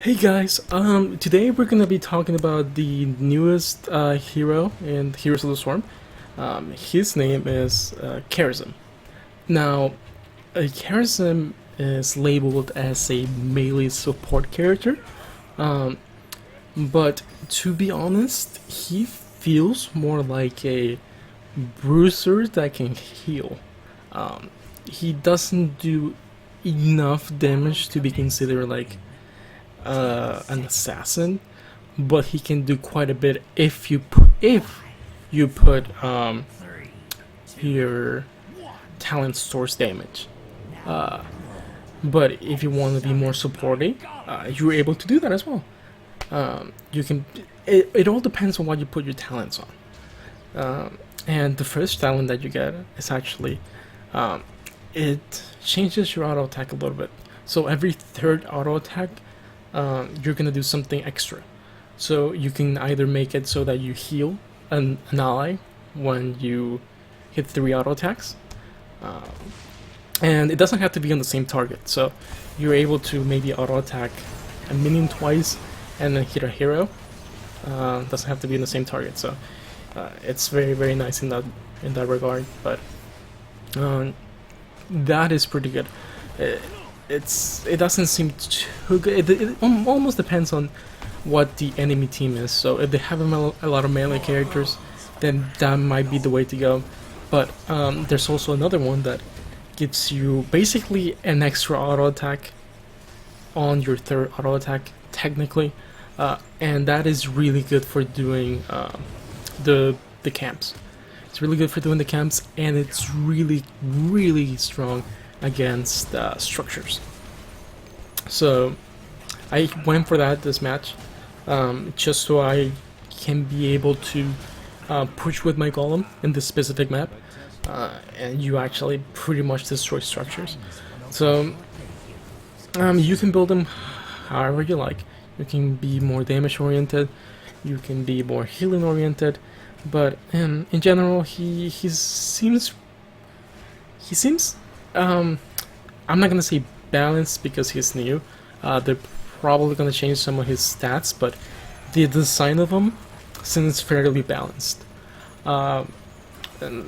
Hey guys, today we're gonna be talking about the newest hero in Heroes of the Storm. His name is Kharazim. Now, Kharazim is labeled as a melee support character, um, but to be honest, he feels more like a bruiser that can heal. He doesn't do enough damage to be considered like an assassin, but he can do quite a bit if you put your talent source damage. But if you want to be more supporting, you're able to do that as well. You can. It all depends on what you put your talents on. And the first talent that you get is actually it changes your auto attack a little bit. So every third auto attack, you're gonna do something extra. So you can either make it so that you heal an ally when you hit 3 auto attacks, and it doesn't have to be on the same target. So you're able to maybe auto attack a minion twice and then hit a hero. Doesn't have to be in the same target. So it's very nice in that regard. But that is pretty good. It doesn't seem too good. It almost depends on what the enemy team is. So if they have a lot of melee characters, then that might be the way to go. But there's also another one that gives you basically an extra auto attack on your third auto attack, technically, and that is really good for doing the camps. It's really good for doing the camps, and it's really strong against structures. So I went for that this match, just so I can be able to push with my golem in this specific map, and you actually pretty much destroy structures. So you can build them however you like. You can be more damage oriented, you can be more healing oriented, but in general he seems I'm not gonna say balanced because he's new. They're probably gonna change some of his stats, but the design of him seems fairly balanced. And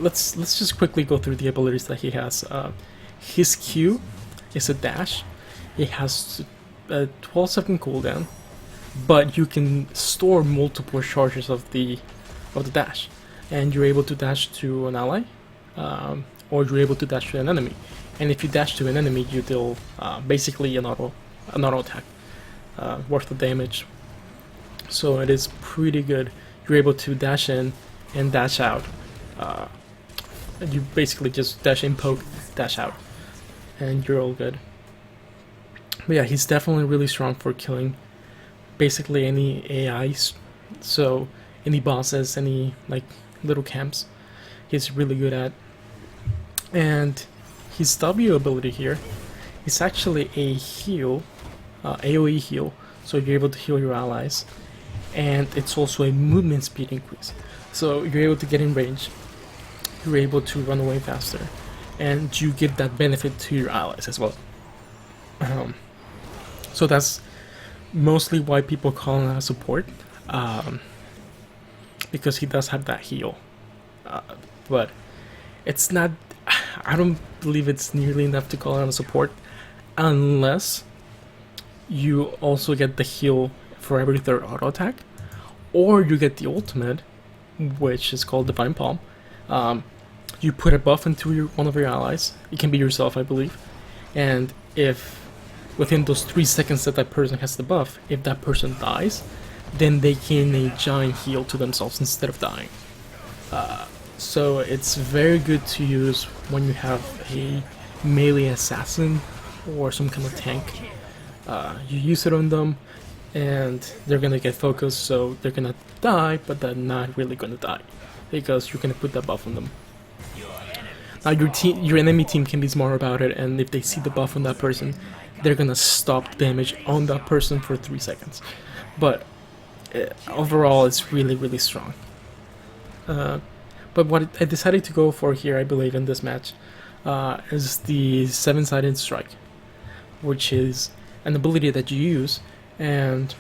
let's just quickly go through the abilities that he has. His Q is a dash. It has a 12-second cooldown, but you can store multiple charges of the dash, and you're able to dash to an ally, or you're able to dash to an enemy. And if you dash to an enemy, you deal basically an auto attack worth of damage. So it is pretty good. You're able to dash in and dash out. You basically just dash in, poke, dash out, and you're all good. But yeah, he's definitely really strong for killing basically any AIs. So any bosses, any like little camps, he's really good at. And his W ability here is actually a heal, AoE heal, so you're able to heal your allies, and it's also a movement speed increase, so you're able to get in range, you're able to run away faster, and you give that benefit to your allies as well. So that's mostly why people call him a support, because he does have that heal, but it's not, I don't believe it's nearly enough to call him a support, unless you also get the heal for every third auto attack, or you get the ultimate, which is called Divine Palm. You put a buff into one of your allies. It can be yourself, I believe, and if within those 3 seconds that person has the buff, if that person dies, then they gain a giant heal to themselves instead of dying. So it's very good to use when you have a melee assassin or some kind of tank. You use it on them, and they're gonna get focused, so they're gonna die, but they're not really gonna die because you're gonna put that buff on them. Now your enemy team can be smart about it, and if they see the buff on that person, they're gonna stop damage on that person for 3 seconds. But overall, it's really strong. But what I decided to go for here, I believe, in this match, is the 7-sided strike, which is an ability that you use and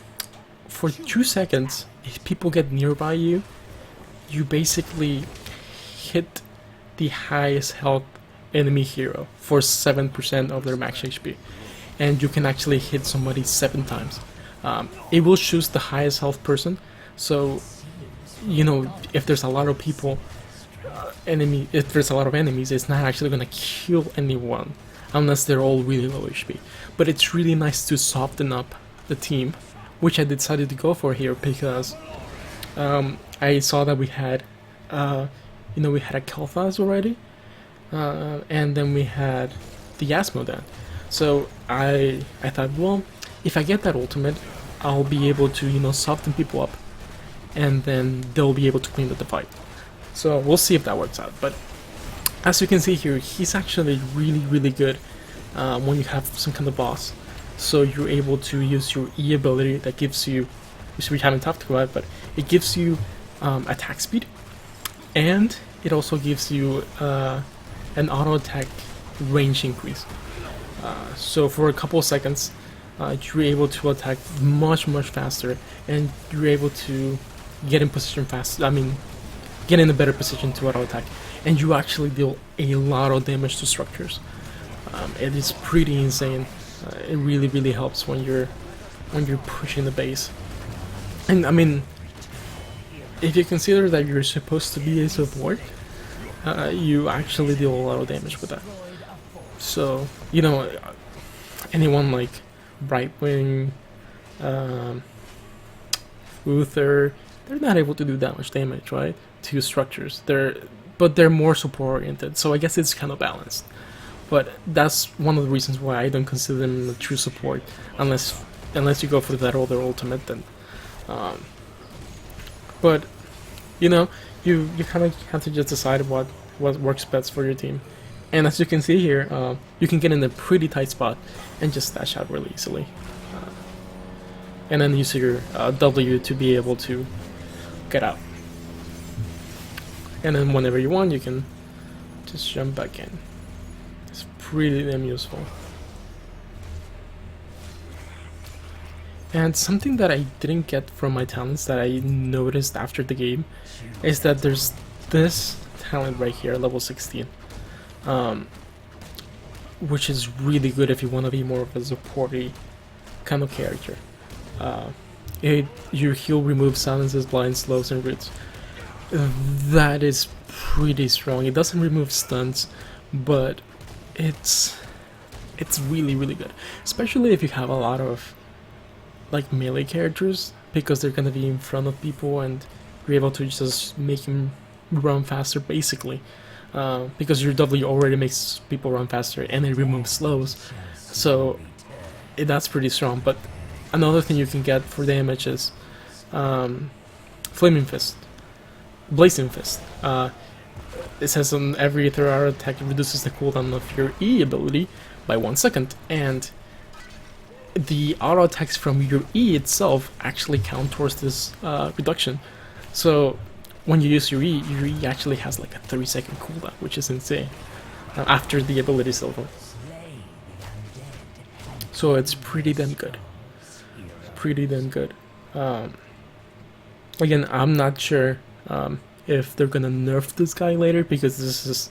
for 2 seconds, if people get nearby you, you basically hit the highest health enemy hero for 7% of their max HP, and you can actually hit somebody 7 times. It will choose the highest health person, so you know, if there's a lot of people, if there's a lot of enemies, it's not actually gonna kill anyone unless they're all really low HP. But it's really nice to soften up the team, which I decided to go for here because I saw that we had, we had a Kel'Thas already, and then we had the Asmodan. So I thought, well, if I get that ultimate, I'll be able to, soften people up, and then they'll be able to clean up the fight. So we'll see if that works out. But as you can see here, he's actually really, really good when you have some kind of boss. So you're able to use your E ability that gives you, which we haven't talked about, but it gives you attack speed, and it also gives you an auto attack range increase. So for a couple of seconds, you're able to attack much faster, and you're able to get in position fast. Get in a better position to auto attack, and you actually deal a lot of damage to structures. It is pretty insane. It really helps when you're pushing the base. And if you consider that you're supposed to be a support, you actually deal a lot of damage with that. So anyone like Brightwing, Uther, they're not able to do that much damage, right, to structures. But they're more support oriented, so I guess it's kind of balanced. But that's one of the reasons why I don't consider them a true support, unless you go for that other ultimate. Then, but you kind of have to just decide what works best for your team. And as you can see here, you can get in a pretty tight spot and just dash out really easily, and then use your W to be able to get out. And then whenever you want, you can just jump back in. It's pretty damn useful. And something that I didn't get from my talents that I noticed after the game is that there's this talent right here, level 16, which is really good if you want to be more of a supporty kind of character. Your heal removes silences, blinds, slows, and roots. That is pretty strong. It doesn't remove stunts, but it's really good, especially if you have a lot of like melee characters, because they're gonna be in front of people and you're able to just make them run faster basically, because your W already makes people run faster and it removes slows, so that's pretty strong. But another thing you can get for damage is Flaming Fist, Blazing Fist. It says on every third hour attack it reduces the cooldown of your E ability by 1 second, and the auto attacks from your E itself actually count towards this reduction. So when you use your E actually has like a 30-second cooldown, which is insane after the ability is over. So it's pretty damn good. Again, I'm not sure if they're gonna nerf this guy later, because this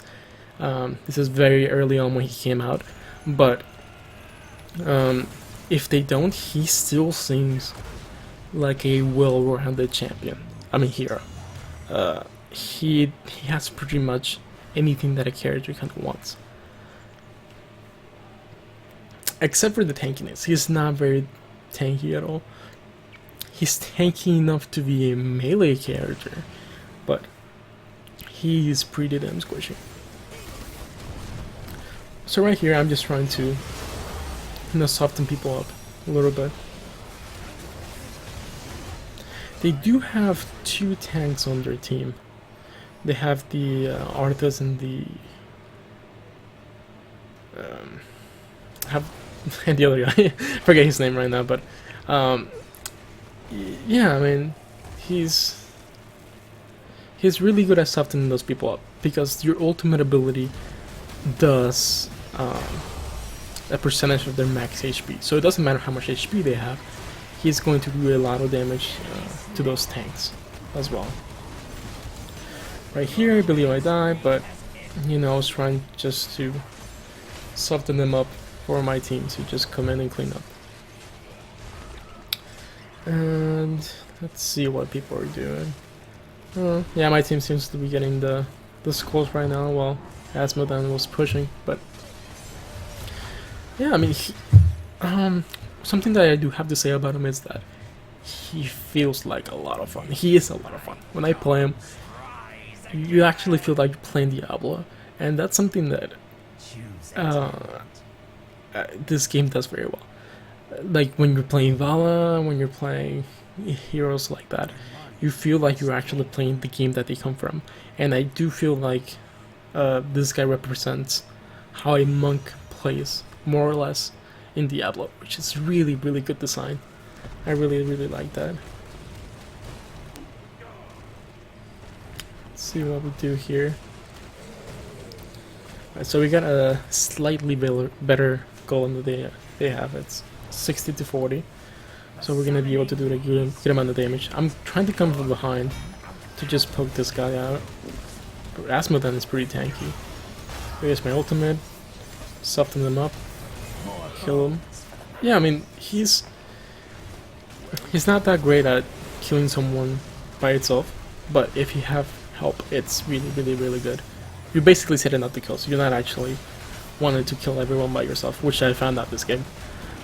is very early on when he came out. But if they don't, he still seems like a well-rounded champion. Hero. He has pretty much anything that a character kind of wants, except for the tankiness. He's not very tanky at all. He's tanky enough to be a melee character, but he's pretty damn squishy. So right here, I'm just trying to soften people up a little bit. They do have 2 tanks on their team. They have the Arthas and the and the other guy. Forget his name right now, but yeah, he's really good at softening those people up, because your ultimate ability does a percentage of their max HP. So it doesn't matter how much HP they have, he's going to do a lot of damage to those tanks as well. Right here, I believe I die, but you know, I was trying just to soften them up for my team to just come in and clean up. And let's see what people are doing. Yeah, my team seems to be getting the scores right now, while Asmodan was pushing, but yeah, I mean, something that I do have to say about him is that he feels like a lot of fun. He is a lot of fun. When I play him, you actually feel like you're playing Diablo, and that's something that this game does very well. Like when you're playing Vala, when you're playing heroes like that, you feel like you're actually playing the game that they come from. And I do feel like this guy represents how a monk plays, more or less, in Diablo, which is really, really good design. I really, really like that. Let's see what we do here. Right, so we got a slightly better golem that they have. It's 60 to 40. So we're gonna be able to do a good amount of damage. I'm trying to come from behind to just poke this guy out. Asmodan is pretty tanky. Here's my ultimate. Soften them up. Kill him. Yeah, I mean, he's not that great at killing someone by itself, but if you have help, it's really, really, really good. You're basically setting up the kills. You're not actually wanting to kill everyone by yourself, which I found out this game.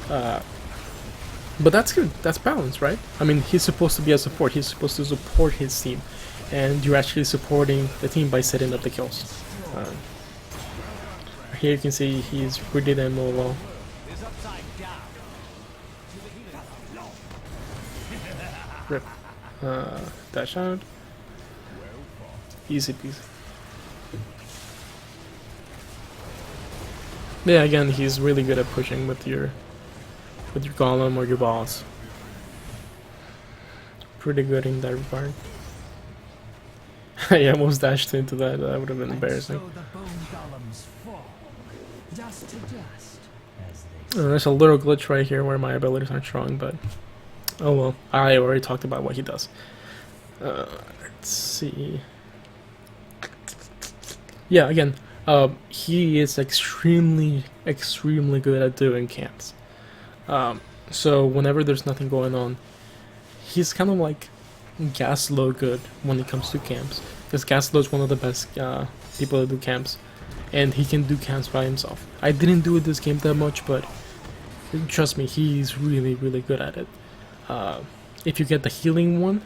But that's good. That's balance, right? I mean, he's supposed to be a support. He's supposed to support his team, and you're actually supporting the team by setting up the kills. Here you can see he's pretty damn low. Rip. Dash out. Easy peasy. Yeah, again, he's really good at pushing with your golem or your boss. Pretty good in that regard. I almost dashed into that. That would have been embarrassing. There's a little glitch right here where my abilities aren't strong, but oh well. I already talked about what he does. Let's see. Yeah, again, he is extremely good at doing camps. So whenever there's nothing going on, he's kind of like Gaslow good when it comes to camps, because Gaslow is one of the best people to do camps, and he can do camps by himself. I didn't do it this game that much, but trust me, he's really, really good at it. If you get the healing one,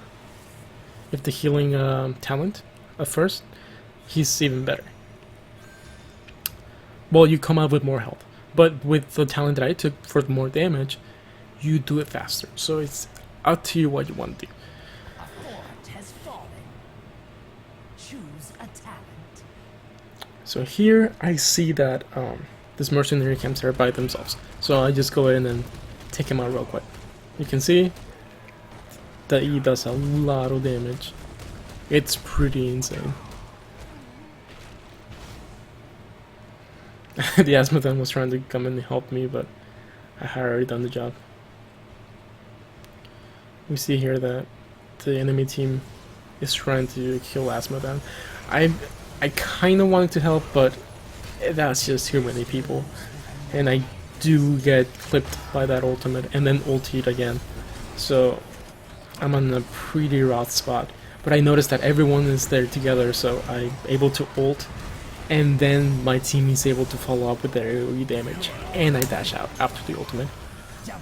if the healing talent at first, he's even better. Well, you come out with more health, but with the talent that I took for more damage, you do it faster. So it's up to you what you want to do. So here I see that this mercenary camps are by themselves. So I just go in and take him out real quick. You can see that he does a lot of damage. It's pretty insane. The Asmodan was trying to come in and help me, but I had already done the job. We see here that the enemy team is trying to kill Asmodan. I kind of wanted to help, but that's just too many people. And I do get clipped by that ultimate and then ultied again. So I'm on a pretty rough spot. But I noticed that everyone is there together, so I'm able to ult. And then my team is able to follow up with their AoE damage. And I dash out after the ultimate.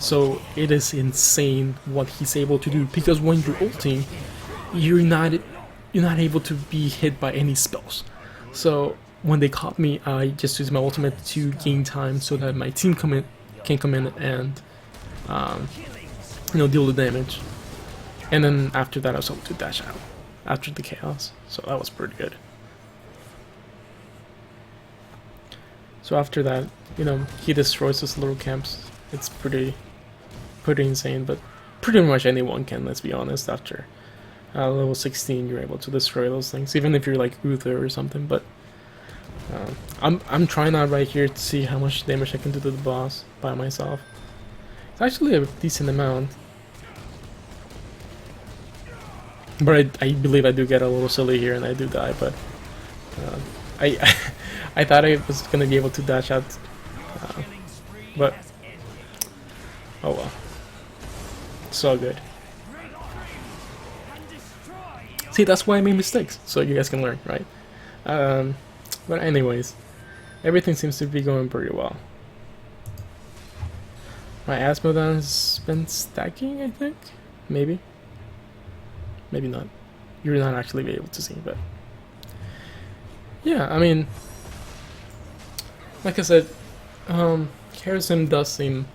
So it is insane what he's able to do. Because when you're ulting, you're not able to be hit by any spells. So when they caught me, I just used my ultimate to gain time so that my team can come in and deal the damage. And then after that I was able to dash out after the chaos. So that was pretty good. So after that, he destroys those little camps. It's pretty insane, but pretty much anyone can, let's be honest. After level 16, you're able to destroy those things, even if you're like Uther or something. But I'm trying out right here to see how much damage I can do to the boss by myself. It's actually a decent amount. But I believe I do get a little silly here and I do die, but I I thought I was gonna be able to dash out, but oh well, so good. See, that's why I made mistakes, so you guys can learn, right? But anyways, everything seems to be going pretty well. My Asmodon's been stacking, I think, maybe not. You're not actually able to see, but yeah, I mean, like I said, Kharazim does seem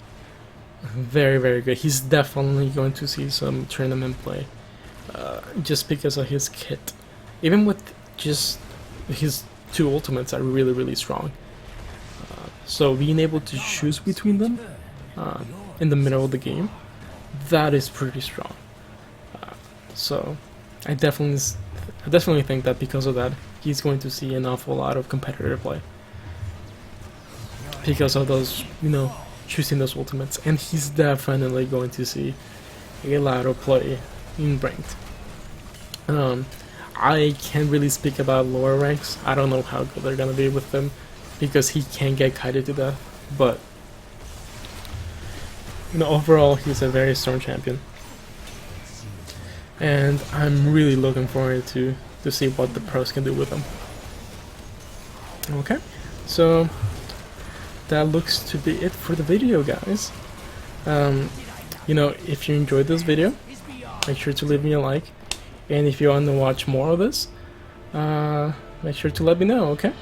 very, very good. He's definitely going to see some tournament play, just because of his kit. Even with just his 2 ultimates are really, really strong. So being able to choose between them in the middle of the game, that is pretty strong. So I definitely think that because of that, he's going to see an awful lot of competitive play. Because of those, you know, choosing those ultimates, and he's definitely going to see a lot of play in ranked. I can't really speak about lower ranks. I don't know how good they're gonna be with them because he can get kited to death, but you know, overall he's a very strong champion, and I'm really looking forward to see what the pros can do with him. Okay, so that looks to be it for the video, guys. You know, if you enjoyed this video, make sure to leave me a like, and if you want to watch more of this, make sure to let me know. Okay,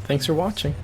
thanks for watching.